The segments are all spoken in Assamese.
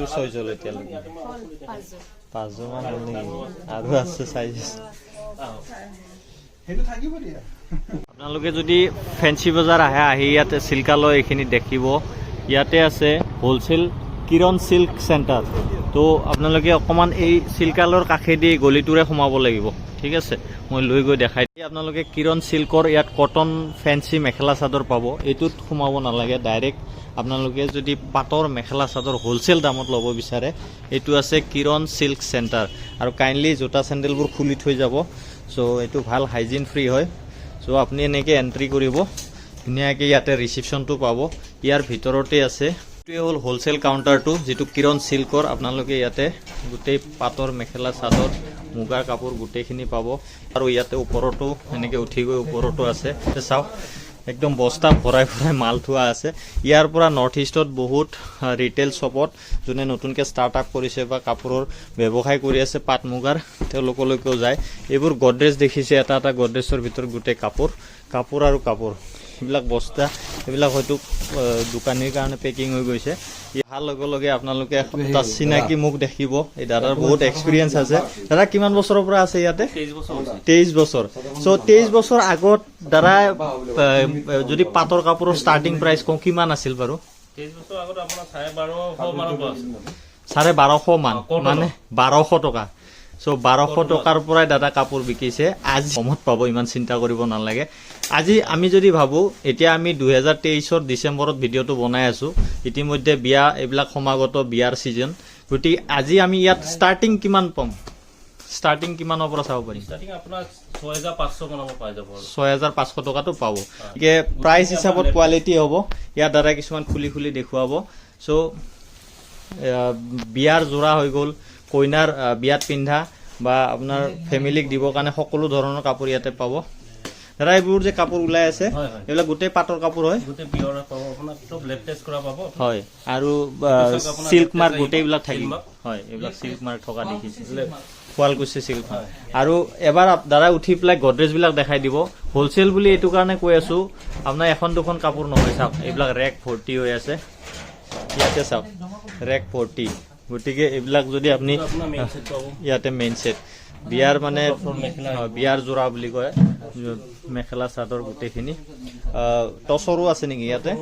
কেইযোৰ ছয়যোৰ এতিয়ালৈকে পাঁচযোৰ মান হ'ল নেকি আৰু আছে চাইজ আপোনালোকে যদি ফেঞ্চি বজাৰ আহে আহি ইয়াতে চিল্কালয় এইখিনি দেখিব ইয়াতে আছে হোলচেল কিৰণ চিল্ক চেণ্টাৰ তো আপোনালোকে অকণমান এই চিল্কালয়ৰ কাষেদি গলিটোৰে সোমাব লাগিব ঠিক আছে মই লৈ গৈ দেখাই দিম আপোনালোকে কিৰণ চিল্কৰ ইয়াত কটন ফেঞ্চি মেখেলা চাদৰ পাব এইটোত সোমাব নালাগে ডাইৰেক্ট আপোনালোকে যদি পাটৰ মেখেলা চাদৰ হোলচেল দামত ল'ব বিচাৰে এইটো আছে কিৰণ চিল্ক চেণ্টাৰ আৰু কাইণ্ডলি জোতা চেণ্ডেলবোৰ খুলি থৈ যাব চ' এইটো ভাল হাইজিন ফ্ৰী হয় চ' আপুনি এনেকৈ এণ্ট্ৰি কৰিব ধুনীয়াকৈ ইয়াতে ৰিচিপশ্যনটো পাব ইয়াৰ ভিতৰতে আছে এইটোৱে হ'ল হোলচেল কাউণ্টাৰটো যিটো কিৰণ চিল্কৰ আপোনালোকে ইয়াতে গোটেই পাটৰ মেখেলা চাদৰ মুগাৰ কাপোৰ গোটেইখিনি পাব আৰু ইয়াতে ওপৰতো এনেকৈ উঠি গৈ ওপৰতো আছে চাওক একদম বস্তা ভৰাই ভৰাই মাল থোৱা আছে ইয়াৰ পৰা নৰ্থ ইষ্টত বহুত ৰিটেইল শ্বপত যোনে নতুনকৈ ষ্টাৰ্ট আপ কৰিছে বা কাপোৰৰ ব্যৱসায় কৰি আছে পাট মুগাৰ তেওঁলোকলৈকেও যায় এইবোৰ গডৰেজ দেখিছে এটা এটা গডৰেজৰ ভিতৰত গোটেই কাপোৰ আৰু কাপোৰ এইবিলাক বস্তা এইবিলাক হয়তো দোকানীৰ কাৰণে পেকিং হৈ গৈছে অহাৰ লগে লগে আপোনালোকে এটা চিনাকি মুখ দেখিব এই দাদাৰ বহুত এক্সপিৰিয়েঞ্চ আছে দাদা কিমান বছৰৰ পৰা আছে ইয়াতে 23 বছৰ চ' 23 বছৰ আগত দাদা যদি পাটৰ কাপোৰৰ ষ্টাৰ্টিং প্ৰাইচ কওঁ কিমান আছিল বাৰু 23 বছৰ আগত আপোনাৰ 1250 মানৰ পৰা আছিল 1250 মান মানে 1200 টকা চ' 1200 টকাৰ পৰাই দাদা কাপোৰ বিকিছে আজি কমত পাব ইমান চিন্তা কৰিব নালাগে আজি আমি যদি ভাবোঁ এতিয়া আমি 2023 ডিচেম্বৰত ভিডিঅ'টো বনাই আছোঁ ইতিমধ্যে বিয়া এইবিলাক সমাগত বিয়াৰ ছিজন গতিকে আজি আমি ইয়াত ষ্টাৰ্টিং কিমান পাম ষ্টাৰ্টিং কিমানৰ পৰা চাব পাৰিম ষ্টাৰ্টিং আপোনাৰ 6500 মানৰ পৰা পাই যাব 6500 টকাটো পাব গতিকে প্ৰাইচ হিচাপত কোৱালিটি হ'ব ইয়াত দাদা কিছুমান খুলি দেখুৱাব চ' বিয়াৰ যোৰা হৈ গ'ল কইনাৰ বিয়াত পিন্ধা বা আপোনাৰ ফেমিলিক দিবৰ কাৰণে সকলো ধৰণৰ কাপোৰ ইয়াতে পাব দাদা এইবোৰ যে কাপোৰ ওলাই আছে এইবিলাক গোটেই পাটৰ কাপোৰ হয় গোটেই পিয়ৰ পাব আপোনাক চব লেটেষ্ট কৰা পাব হয় আৰু সিল্ক মাৰ্ক গোটেইবিলাক থাকিব হয় এইবিলাক সিল্ক মাৰ্ক থকা দেখিছে শুৱালকুছি সিল্ক আৰু এবাৰ দাদা উঠি পেলাই গডৰেজবিলাক দেখাই দিব হোলচেল বুলি এইটো কাৰণে কৈ আছো আপোনাৰ এখন দুখন কাপোৰ নহয় চাওক এইবিলাক ৰেক ভৰ্তি হৈ আছে ইয়াতে চাওক ৰেক ভৰ্তি গতিকে এইবিলাক যদি আপুনি ইয়াতে মেইন ছেট বিয়াৰ মানে বিয়াৰ যোৰা বুলি কয় মেখেলা চাদৰ গোটেইখিনি টচৰো আছে নেকি ইয়াতে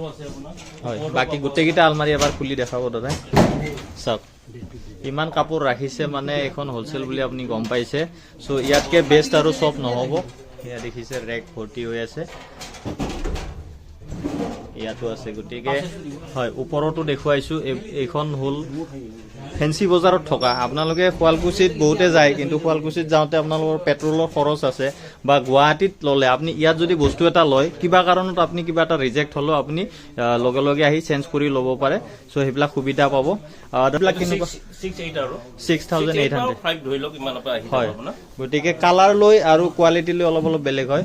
হয় বাকী গোটেইকেইটা আলমাৰি এবাৰ খুলি দেখাব দাদা চাওক ইমান কাপোৰ ৰাখিছে মানে এখন হোলচেল বুলি আপুনি গম পাইছে চ' ইয়াতকে বেষ্ট আৰু চব নহ'ব এয়া দেখিছে ৰেক ভৰ্তি হৈ আছে ইয়াতো আছে গতিকে হয় ওপৰতো দেখুৱাইছোঁ এইখন হ'ল ফেঞ্চি বজাৰত থকা আপোনালোকে শুৱালকুছিত বহুতে যায় কিন্তু শুৱালকুছিত যাওঁতে আপোনালোকৰ পেট্ৰলৰ খৰচ আছে বা গুৱাহাটীত ল'লে আপুনি ইয়াত যদি বস্তু এটা লয় কিবা কাৰণত আপুনি কিবা এটা ৰিজেক্ট হ'লেও আপুনি লগে লগে আহি চেঞ্জ কৰি ল'ব পাৰে চ' সেইবিলাক সুবিধা পাব এইবিলাক কেনেকুৱা 6800 হয় গতিকে কালাৰ লৈ আৰু কোৱালিটি লৈ অলপ অলপ বেলেগ হয়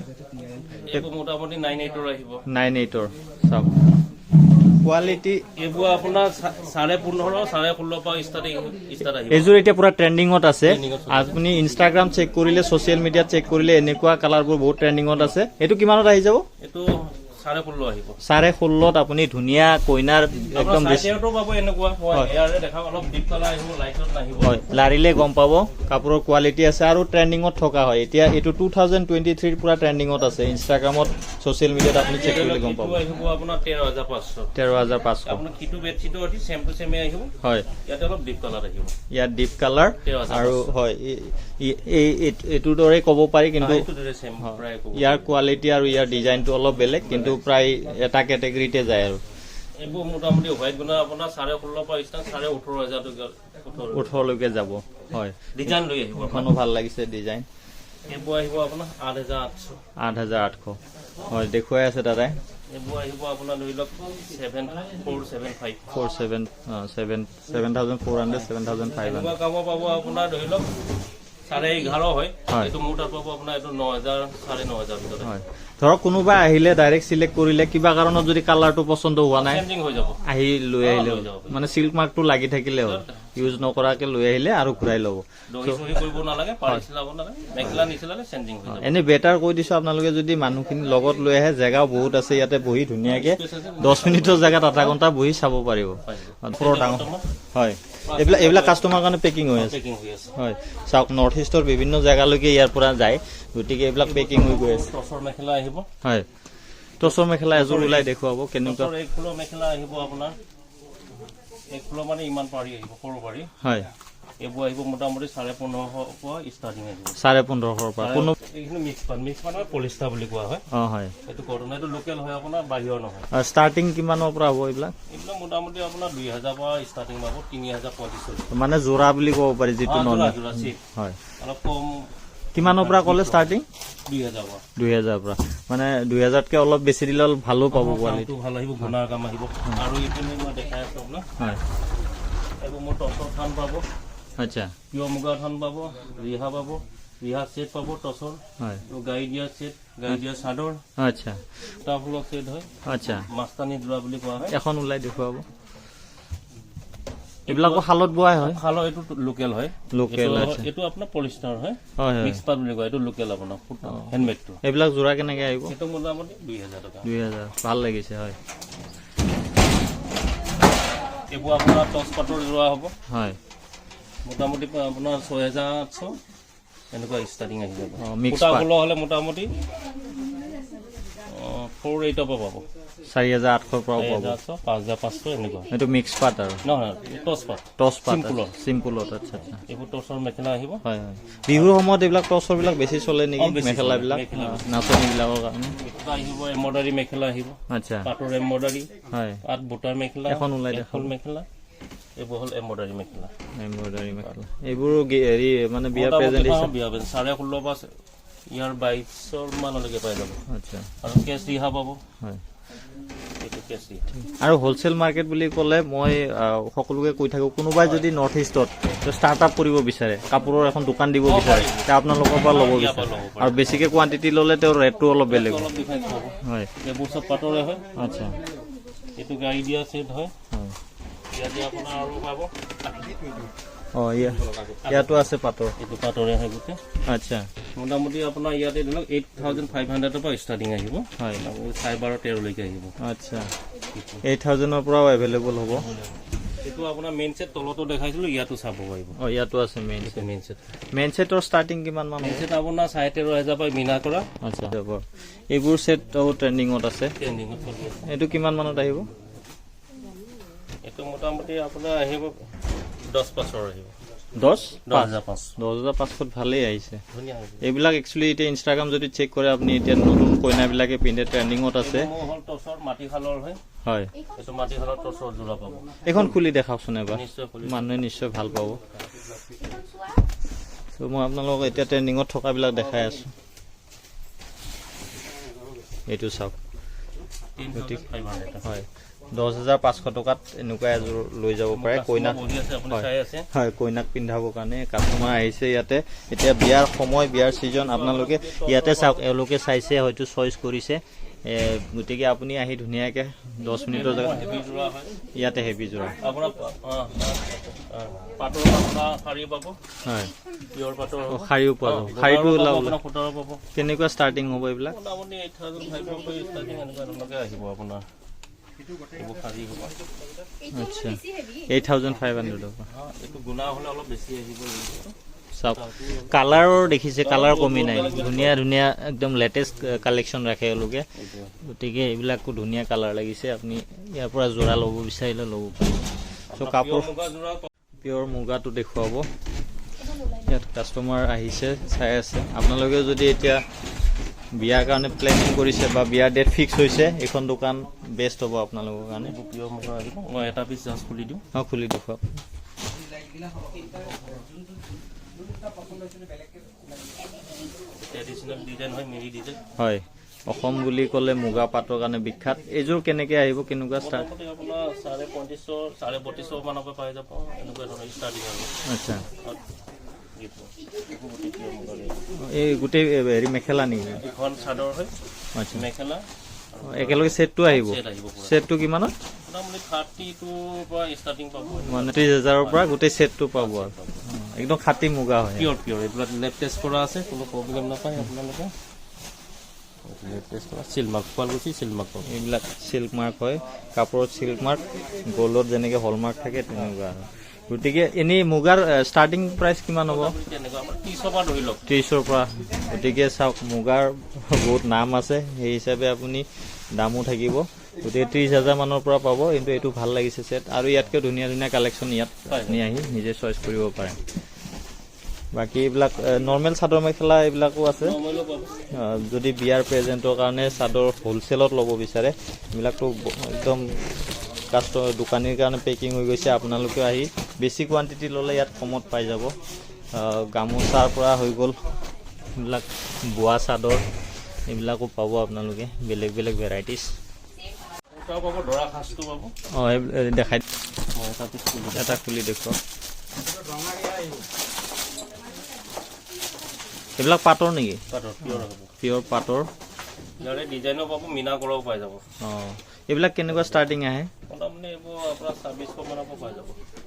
মোটামুটি 98 আহিব 98 চাওক কোৱালিটি এইবোৰ আপোনাৰ 15.5 16.5 পৰা ষ্টাৰ্ট আহিব এইযোৰ এতিয়া পুৰা ট্ৰেণ্ডিঙত আছে আপুনি ইনষ্টাগ্ৰাম চেক কৰিলে ছ'চিয়েল মিডিয়াত চেক কৰিলে এনেকুৱা কালাৰবোৰ বহুত ট্ৰেণ্ডিঙত আছে এইটো কিমানত আহি যাব এইটো 16.5 আহিব 16.5 আপুনি ধুনীয়া কইনাৰ একদম লাৰিলে গম পাব কাপোৰৰ কোৱালিটি আছে আৰু ট্ৰেণ্ডিঙত থকা হয় এতিয়া এইটো 2023 পুৰা ট্ৰেণ্ডিঙত আছে ইনষ্টাগ্ৰামত ছ'চিয়েল মিডিয়াত আপুনি চেক কৰিলে গম পাব আপোনাৰ 13,500 আপোনাৰ কিটো বেডশ্বীটো অতি সেম টু সেমে আহিব হয় ইয়াতে অলপ ডিপ কালাৰ আহিব ইয়াত ডিপ কালাৰ আৰু হয় এইটোৰ দৰে ক'ব পাৰি কিন্তু ইয়াৰ কোৱালিটি আৰু ইয়াৰ ডিজাইনটো অলপ বেলেগ কিন্তু প্ৰায় এটা কেটেগৰীতে যায় আৰু এইবোৰ মোটামুটি হোৱাইট গুণা আপোনাৰ 16.5 পৰা ষ্টাৰ্ট 18,000 লৈকে যাব হয় ডিজাইন লৈ আহিব এখনো ভাল লাগিছে ডিজাইন এইবোৰ আহিব আপোনাৰ 8,800 হয় দেখুৱাই আছে দাদাই এইবোৰ আহিব আপোনাৰ ধৰি লওক 7,475 কাম পাব আপোনাৰ ধৰি লওক 11.5 হয় এইটো মোৰ তাত পাব আপোনাৰ এইটো 9,000 9,500 ভিতৰত হয় ধৰক কোনোবা আহিলে ডাইৰেক্ট চিলেক্ট কৰিলে কিবা কাৰণত যদি কালাৰটো পচন্দ হোৱা নাই আহি লৈ আহিলে মানে চিল্ক মাৰ্কটো লাগি থাকিলে হ'ল ইউজ নকৰাকে লৈ আহিলে আৰু ঘূৰাই ল'ব এনে বেটাৰ কৈ দিছো আপোনালোকে যদি মানুহখিনি লগত লৈ আহে জেগাও বহুত আছে ইয়াতে বহি ধুনীয়াকে 10 মিনিটৰ জেগাত আধা ঘণ্টা বহি চাব পাৰিব পুৰা ডাঙৰ হয় এইবিলাক কাষ্টমাৰ কাৰণে পেকিং হৈ আছে পেকিং হৈ আছে হয় চাওক নৰ্থ ইষ্টৰ বিভিন্ন জেগালৈকে ইয়াৰ পৰা যায় গতিকে এইবিলাক পেকিং হৈ গৈ আছে টচৰ মেখেলা আহিব হয় টচৰ মেখেলা এযোৰ ওলাই দেখুৱাব কেনেকুৱা টচৰ এক ফুলৰ মেখেলা আহিব আপোনাৰ এক ফুলৰ মানে ইমান পাৰি আহিব সৰু পাৰি হয় এইবোৰ আহিব মোটামুটি 1550 পৰা ষ্টাৰ্টিং আহিব 1550 পৰা কোনো এইখিনি মিক্স মানে পলিষ্টাৰ বুলি কোৱা হয় হয় এইটো কটন এইটো লোকেল হয় আপোনাৰ বাহিৰৰ নহয় ষ্টাৰ্টিং কিমানৰ পৰা হ'ব এইবিলাক মোটামুটি আপোনাৰ 2000 পৰা ষ্টাৰ্টিং পাব 3035 মানে যোৰা বুলি ক'ব পাৰি যিটো হয় অলপ কম কিমানৰ পৰা ক'লে ষ্টাৰ্টিং 2000 পৰা মানে 2000তকৈ অলপ বেছি দিলে অলপ ভালো পাব কোৱালিটি ভাল আহিব গুণাৰ কাম আহিব আৰু এইপিনে মই দেখাই আছো আপোনাক হয় এইবোৰ মোৰ টচৰ থান পাব আচ্ছা পিয়ৰ মুগা থান পাব ৰিহা ছেট পাব টচৰ হয় গাড়ী দিয়া চাদৰ আচ্ছা তাৰ ফুলৰ ছেট হয় আচ্ছা মাস্তানি যোৰা বুলি কোৱা হয় এখন ওলাই দেখুৱাব এইবিলাকো শালত বোৱাই হয় শালৰ এইটো লোকেল হয় লোকেল এইটো আপোনাৰ পলিষ্টাৰ হয় হয় মিক্স পাত বুলি কয় এইটো লোকেল আপোনাৰ হেণ্ডমেডটো এইবিলাক যোৰা কেনেকে আহিব এইটো মোটামুটি 2000 টকা 2000 ভাল লাগিছে হয় এইবোৰ আপোনাৰ টচ পাতৰ যোৰা হ'ব হয় মোটামুটি আপোনাৰ 6800 এনেকুৱা ষ্টাৰ্টিং আহি যাব মিক্স ফুটা ফুলৰ হ'লে মোটামুটি 4800 পৰা পাব 4800 পৰা পাব 5500 এনেকুৱা এইটো মিক্স পাত আৰু নহয় টচ পাত চিম্পুলত আচ্ছা আচ্ছা এইবোৰ টচৰ মেখেলা আহিব হয় হয় বিহুৰ সময়ত এইবিলাক টচৰ বিলাক বেছি চলে নেকি মেখেলাবিলাক নাচনীবিলাকৰ কাৰণে এটা আহিব এম্ব্ৰইডাৰী মেখেলা আহিব আচ্ছা পাটৰ এম্ব্ৰইডাৰী হয় পাট বুটাৰ মেখেলা এখন ওলাই ফুল মেখেলা এইবোৰ হ'ল এম্ব্ৰইডাৰী মেখেলা এইবোৰ হেৰি মানে বিয়া প্ৰেজেন্টেশ্যন 16.5 পৰা ইয়াৰ 2200 মানলৈকে পাই যাব আচ্ছা আৰু কেছ ৰিহা পাব হয় এইটো কেছ ৰিহা আৰু হোলচেল মাৰ্কেট বুলি ক'লে মই সকলোকে কৈ থাকোঁ কোনোবাই যদি নৰ্থ ইষ্টত ষ্টাৰ্ট আপ কৰিব বিচাৰে কাপোৰৰ এখন দোকান দিব বিচাৰে তেতিয়া আপোনালোকৰ পৰা ল'ব বিচাৰে আৰু বেছিকৈ কোৱান্টিটি ল'লে তেওঁৰ ৰেটটো অলপ বেলেগ হয় এইবোৰ চব পাটৰে হয় আচ্ছা এইটো গাড়ী দিয়া ছেট হয় ইয়াতে আপোনাৰ আৰু পাব ইয়াতো আছে পাটৰ এইটো পাটৰে হয় গোটেই আচ্ছা মোটামুটি আপোনাৰ ইয়াতে ধৰি লওক 8500 পৰা ষ্টাৰ্টিং আহিব হয় 12.5 লৈকে আহিব আচ্ছা 8000ৰ পৰাও এভেইলেবল হ'ব এইটো আপোনাৰ মেইন ছেট তলতো দেখাইছিলো ইয়াতো চাব পাৰিব ইয়াতো আছে মেইন ছেট ছেটৰ ষ্টাৰ্টিং কিমান মান মেইন ছেট আপোনাৰ 13.500 পৰা মিনা কৰা আচ্ছা এইবোৰ ছেটও ট্ৰেণ্ডিঙত আছে এইটো কিমান মানত আহিব এইটো মোটামুটি আপোনাৰ আহিব 10,500 আহিব 10,500 ভালেই আহিছে এইবিলাক একচুৱেলি এতিয়া ইনষ্টাগ্ৰাম যদি চেক কৰে আপুনি এতিয়া নতুন কইনাবিলাকে পিন্ধে ট্ৰেণ্ডিঙত আছে হয় এইখন খুলি দেখাওকচোন এবাৰ মানুহে নিশ্চয় ভাল পাব চ' মই আপোনালোকক এতিয়া ট্ৰেণ্ডিঙত থকাবিলাক দেখাই আছোঁ এইটো চাওক হয় 10,500 টকাত এনেকুৱা এযোৰ লৈ যাব পাৰে কইনাক হয় কইনাক পিন্ধাবৰ কাৰণে কাষ্টমাৰ আহিছে ইয়াতে এতিয়া বিয়াৰ সময় বিয়াৰ ছিজন আপোনালোকে ইয়াতে চাওক এওঁলোকে চাইছে হয়তো চইচ কৰিছে গতিকে আপুনি আহি ধুনীয়াকৈ 10 মিনিটৰ জেগাত ইয়াতে হেভি যোৰা হয় শাৰীও পোৱা যাব শাৰীটো ওলাব কেনেকুৱা ষ্টাৰ্টিং হ'ব এইবিলাক আচ্ছা 8,500 টকা চাওক কালাৰৰ দেখিছে কালাৰ কমি নাই ধুনীয়া ধুনীয়া একদম লেটেষ্ট কালেকশ্যন ৰাখে এওঁলোকে গতিকে এইবিলাকো ধুনীয়া কালাৰ লাগিছে আপুনি ইয়াৰ পৰা যোৰা ল'ব বিচাৰিলে ল'ব পাৰিব চ' কাপোৰ পিয়ৰ মুগাটো দেখুৱাব ইয়াত কাষ্টমাৰ আহিছে চাই আছে আপোনালোকে যদি এতিয়া বিয়াৰ কাৰণে প্লেনিং কৰিছে বা বিয়াৰ ডেট ফিক্স হৈছে এইখন দোকান বেষ্ট হ'ব আপোনালোকৰ কাৰণে মই এটা পিচ জাষ্ট খুলি দিওঁ খুলি দেখুৱাওক হয় অসম বুলি ক'লে মুগা পাটৰ কাৰণে বিখ্যাত এইযোৰ কেনেকৈ আহিব কেনেকুৱা ষ্টাৰ্ট আপোনাৰ 3500 মানৰ পৰা পাই যাব এনেকুৱা ধৰণৰ ষ্টাৰ্টিং আচ্ছা এই গোটেই হেৰি মেখেলা নেকি এখন চাদৰ হয় আচ্ছা মেখেলা একেলগে ছেটটো আহিব ছেটটো কিমানত মানে 30,000ৰ পৰা গোটেই ছেটটো পাব আৰু একদম খাটি মুগা হয় পিয়ৰ এইবিলাক লেব টেষ্ট কৰা আছে কোনো প্ৰব্লেম নাপায় আপোনালোকে লেব টেষ্ট কৰা silk mark Sualkuchi silk mark এইবিলাক চিল্ক মাৰ্ক হয় কাপোৰত চিল্ক মাৰ্ক গ'ল্ডত যেনেকৈ হলমাৰ্ক থাকে তেনেকুৱা গতিকে এনেই মুগাৰ ষ্টাৰ্টিং প্ৰাইচ কিমান হ'ব? তেনেকুৱা আমাৰ 30ৰ পৰা ধৰি লওক। 30ৰ পৰা। গতিকে চাওক মুগাৰ বহুত নাম আছে, সেই হিচাপে আপুনি দামো থাকিব। গতিকে 30,000 মানৰ পৰা পাব। কিন্তু এইটো ভাল লাগিছে ছেট, আৰু ইয়াতকৈ ধুনীয়া ধুনীয়া কালেকশ্যন ইয়াত আপুনি আহি নিজে চইচ কৰিব পাৰে। বাকী এইবিলাক নৰ্মেল চাদৰ মেখেলা এইবিলাকো আছে। যদি বিয়াৰ প্ৰেজেণ্টৰ কাৰণে চাদৰ হ'লচেলত ল'ব বিচাৰে, এইবিলাকতো একদম দোকানীৰ কাৰণে পেকিং হৈ গৈছে। আপোনালোকে আহি বেছি কোৱান্টিটি ল'লে ইয়াত কমত পাই যাব। গামোচাৰ পৰা হৈ গ'ল এইবিলাক বোৱা চাদৰ, এইবিলাকো পাব আপোনালোকে, বেলেগ বেলেগ ভেৰাইটিজ। অঁ দেখাই এটা খুলি দেখুৱাওক। এইবিলাক পাটৰ নেকি? পিয়ৰ পাটৰ। ডিজাইনো পাব, মিনা কৰাও পাই যাব। অঁ এইবিলাক কেনেকুৱা ষ্টাৰ্টিং আহে?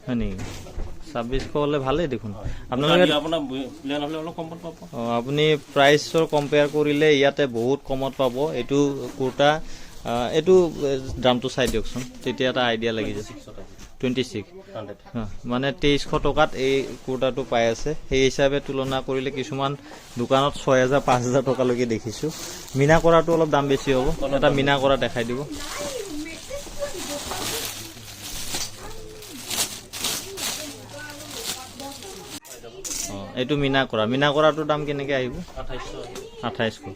হয় নেকি? 2600 হ'লে ভালেই দেখোন। আপোনালোকে অঁ আপুনি প্ৰাইচৰ কম্পেয়াৰ কৰিলে ইয়াতে বহুত কমত পাব। এইটো কুৰ্তা, এইটো দামটো চাই দিয়কচোন, তেতিয়া এটা আইডিয়া লাগি যায়। 26 মানে 2300 টকাত এই কুৰ্তাটো পাই আছে। সেই হিচাপে তুলনা কৰিলে কিছুমান দোকানত 6,000 5,000 টকালৈকে দেখিছোঁ। মিনা কৰাটো অলপ দাম বেছি হ'ব। এটা মিনা কৰা দেখাই দিব। অঁ এইটো মিনা কৰাটোৰ দাম কেনেকৈ আহিব? 2800।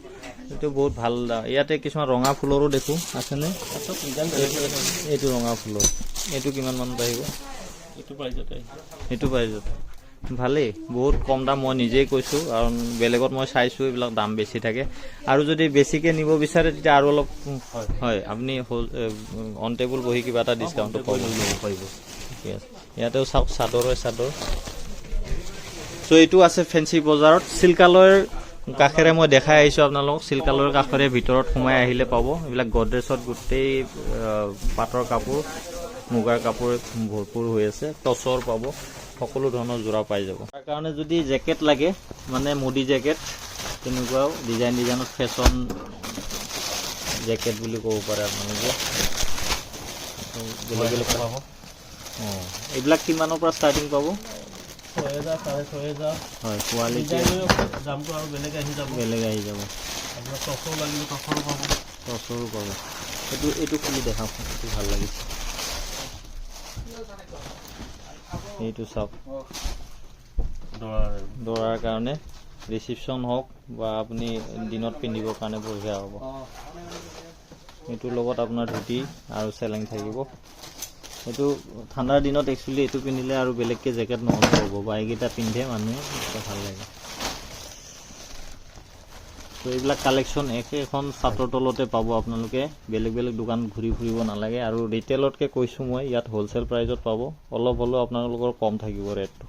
এইটো বহুত ভাল দাম। ইয়াতে কিছুমান ৰঙা ফুলৰো দেখোঁ, আছেনে? এইটো ৰঙা ফুলৰ, এইটো কিমান মানত আহিব? এইটো প্ৰাইজত ভালেই, বহুত কম দাম। মই নিজেই কৈছোঁ, কাৰণ বেলেগত মই চাইছোঁ এইবিলাক দাম বেছি থাকে। আৰু যদি বেছিকৈ নিব বিচাৰে তেতিয়া আৰু অলপ হয়, আপুনি অন টেবুল বহি কিবা এটা ডিছকাউণ্টটো পাৰিব। ঠিকে আছে। ইয়াতেও চাওক চাদৰে চাদৰ। চ' এইটো আছে ফেঞ্চি বজাৰত চিল্কালয়ৰ কাষেৰে মই দেখাই আহিছোঁ আপোনালোকক। চিল্কালয়ৰ কাষেৰে ভিতৰত সোমাই আহিলে পাব। এইবিলাক গডৰেজত গোটেই পাটৰ কাপোৰ, মুগাৰ কাপোৰ ভৰপূৰ হৈ আছে। টচৰ পাব, সকলো ধৰণৰ যোৰা পাই যাব। তাৰ কাৰণে যদি জেকেট লাগে, মানে মুডি জেকেট, তেনেকুৱাও ডিজাইনত ফেশ্বন জেকেট বুলি ক'ব পাৰে আপোনালোকে। বেলেগ বেলেগ পাব। অঁ এইবিলাক কিমানৰ পৰা ষ্টাৰ্টিং পাব? 6,000 6,500। হয়, কোৱালিটি দামটো আৰু বেলেগ আহি যাব। আপোনাৰ টচৰ লাগিলে টচৰো পাব। এইটো খুলি দেখাওঁচোন, এইটো ভাল লাগিছে। এইটো চাওক, দৰাৰ কাৰণে ৰিচিপশ্যন হওক বা আপুনি দিনত পিন্ধিবৰ কাৰণে বঢ়িয়া হ'ব। এইটোৰ লগত আপোনাৰ ধুতি আৰু চেলেং থাকিব। এইটো ঠাণ্ডাৰ দিনত একচুৱেলি এইটো পিন্ধিলে আৰু বেলেগকৈ জেকেট নহ'লে হ'ব, বা এইকেইটা পিন্ধে মানুহে, ভাল লাগে। তো এইবিলাক কালেকশ্যন একেখন ছাতৰ তলতে পাব আপোনালোকে। বেলেগ বেলেগ দোকান ঘূৰি ফুৰিব নালাগে। আৰু ৰিটেইলতকৈ কৈছোঁ মই, ইয়াত হ'লচেল প্ৰাইজত পাব। অলপ হ'লেও আপোনালোকৰ কম থাকিব ৰেটটো।